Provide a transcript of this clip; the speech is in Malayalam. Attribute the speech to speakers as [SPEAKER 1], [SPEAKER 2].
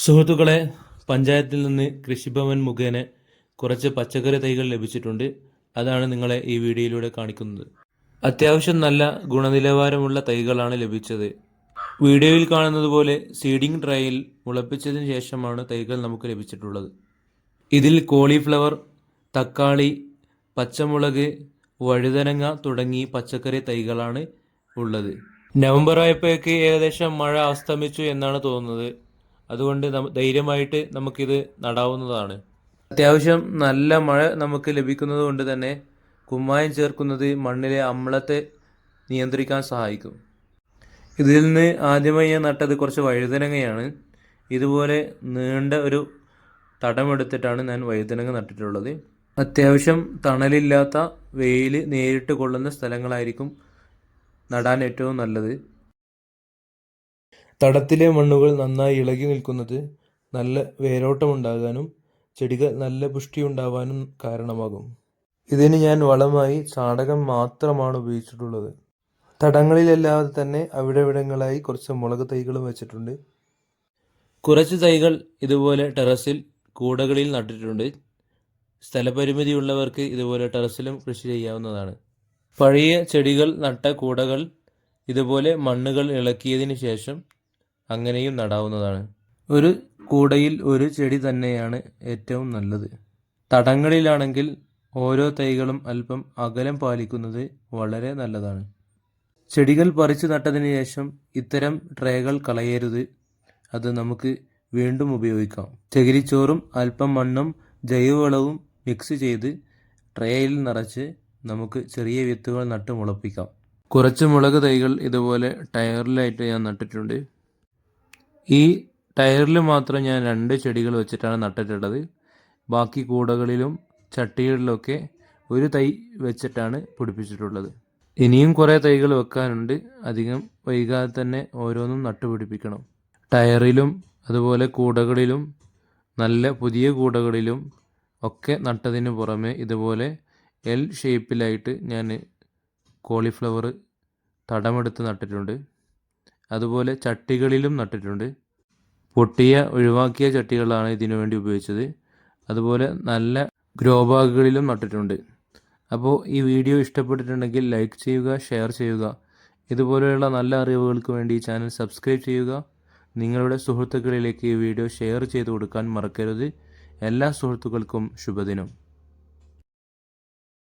[SPEAKER 1] സുഹൃത്തുക്കളെ, പഞ്ചായത്തിൽ നിന്ന് കൃഷിഭവൻ മുഖേന കുറച്ച് പച്ചക്കറി തൈകൾ ലഭിച്ചിട്ടുണ്ട്. അതാണ് നിങ്ങളെ ഈ വീഡിയോയിലൂടെ കാണിക്കുന്നത്. അത്യാവശ്യം നല്ല ഗുണനിലവാരമുള്ള തൈകളാണ് ലഭിച്ചത്. വീഡിയോയിൽ കാണുന്നത് പോലെ സീഡിംഗ് ട്രേയിൽ മുളപ്പിച്ചതിന് ശേഷമാണ് തൈകൾ നമുക്ക് ലഭിച്ചിട്ടുള്ളത്. ഇതിൽ കോളിഫ്ലവർ, തക്കാളി, പച്ചമുളക്, വഴുതനങ്ങ തുടങ്ങി പച്ചക്കറി തൈകളാണ് ഉള്ളത്. നവംബർ ആയപ്പോഴേക്ക് ഏകദേശം മഴ അസ്തമിച്ചു എന്നാണ് തോന്നുന്നത്. അതുകൊണ്ട് ധൈര്യമായിട്ട് നമുക്കിത് നടാവുന്നതാണ്. അത്യാവശ്യം നല്ല മഴ നമുക്ക് ലഭിക്കുന്നത് കൊണ്ട് തന്നെ കുമ്മായം ചേർക്കുന്നത് മണ്ണിലെ അമ്ലത്തെ നിയന്ത്രിക്കാൻ സഹായിക്കും. ഇതിൽ നിന്ന് ആദ്യമായി ഞാൻ നട്ടത് കുറച്ച് വഴുതനങ്ങയാണ്. ഇതുപോലെ നീണ്ട ഒരു തടമെടുത്തിട്ടാണ് ഞാൻ വഴുതനങ്ങ നട്ടിട്ടുള്ളത്. അത്യാവശ്യം തണലില്ലാത്ത വെയിൽ നേരിട്ട് കൊള്ളുന്ന സ്ഥലങ്ങളായിരിക്കും നടാൻ ഏറ്റവും നല്ലത്. തടത്തിലെ മണ്ണുകൾ നന്നായി ഇളകി നിൽക്കുന്നത് നല്ല വേരോട്ടമുണ്ടാകാനും ചെടികൾ നല്ല പുഷ്ടി ഉണ്ടാവാനും കാരണമാകും. ഇതിന് ഞാൻ വളമായി ചാണകം മാത്രമാണ് ഉപയോഗിച്ചിട്ടുള്ളത്. തടങ്ങളിലല്ലാതെ തന്നെ അവിടെവിടങ്ങളായി കുറച്ച് മുളക് തൈകളും വെച്ചിട്ടുണ്ട്. കുറച്ച് തൈകൾ ഇതുപോലെ ടെറസിൽ കൂടകളിൽ നട്ടിട്ടുണ്ട്. സ്ഥലപരിമിതിയുള്ളവർക്ക് ഇതുപോലെ ടെറസിലും കൃഷി ചെയ്യാവുന്നതാണ്. പഴയ ചെടികൾ നട്ട കൂടകൾ ഇതുപോലെ മണ്ണുകൾ ഇളക്കിയതിന് ശേഷം അങ്ങനെയും നടാവുന്നതാണ്. ഒരു കൂടയിൽ ഒരു ചെടി തന്നെയാണ് ഏറ്റവും നല്ലത്. തടങ്ങളിലാണെങ്കിൽ ഓരോ തൈകളും അല്പം അകലം പാലിക്കുന്നത് വളരെ നല്ലതാണ്. ചെടികൾ പറിച്ചു നട്ടതിന് ശേഷം ഇത്തരം ട്രേകൾ കളയരുത്. അത് നമുക്ക് വീണ്ടും ഉപയോഗിക്കാം. ചകിരിച്ചോറും അല്പം മണ്ണും ജൈവവളവും മിക്സ് ചെയ്ത് ട്രേയിൽ നിറച്ച് നമുക്ക് ചെറിയ വിത്തുകൾ നട്ട് മുളപ്പിക്കാം. കുറച്ച് മുളക് തൈകൾ ഇതുപോലെ ടയറിലായിട്ട് ഞാൻ നട്ടിട്ടുണ്ട്. ഈ ടയറിൽ മാത്രം ഞാൻ 2 ചെടികൾ വെച്ചിട്ടാണ് നട്ടിട്ടുള്ളത്. ബാക്കി കൂടകളിലും ചട്ടികളിലൊക്കെ ഒരു തൈ വെച്ചിട്ടാണ് പിടിപ്പിച്ചിട്ടുള്ളത്. ഇനിയും കുറേ തൈകൾ വെക്കാനുണ്ട്. അധികം വൈകാതെ തന്നെ ഓരോന്നും നട്ടുപിടിപ്പിക്കണം. ടയറിലും അതുപോലെ കൂടകളിലും നല്ല പുതിയ കൂടകളിലും ഒക്കെ നട്ടതിന് പുറമെ ഇതുപോലെ എൽ ഷേപ്പിലായിട്ട് ഞാൻ കോളിഫ്ലവർ തടമെടുത്ത് നട്ടിട്ടുണ്ട്. അതുപോലെ ചട്ടികളിലും നട്ടിട്ടുണ്ട്. പൊട്ടിയ ഒഴിവാക്കിയ ചട്ടികളാണ് ഇതിനു വേണ്ടി ഉപയോഗിച്ചത്. അതുപോലെ നല്ല ഗ്രോ ബാഗുകളിലും നട്ടിട്ടുണ്ട്. അപ്പോൾ ഈ വീഡിയോ ഇഷ്ടപ്പെട്ടിട്ടുണ്ടെങ്കിൽ ലൈക്ക് ചെയ്യുക, ഷെയർ ചെയ്യുക. ഇതുപോലെയുള്ള നല്ല അറിവുകൾക്ക് വേണ്ടി ഈ ചാനൽ സബ്സ്ക്രൈബ് ചെയ്യുക. നിങ്ങളുടെ സുഹൃത്തുക്കളിലേക്ക് ഈ വീഡിയോ ഷെയർ ചെയ്ത് കൊടുക്കാൻ മറക്കരുത്. എല്ലാ സുഹൃത്തുക്കൾക്കും ശുഭദിനം.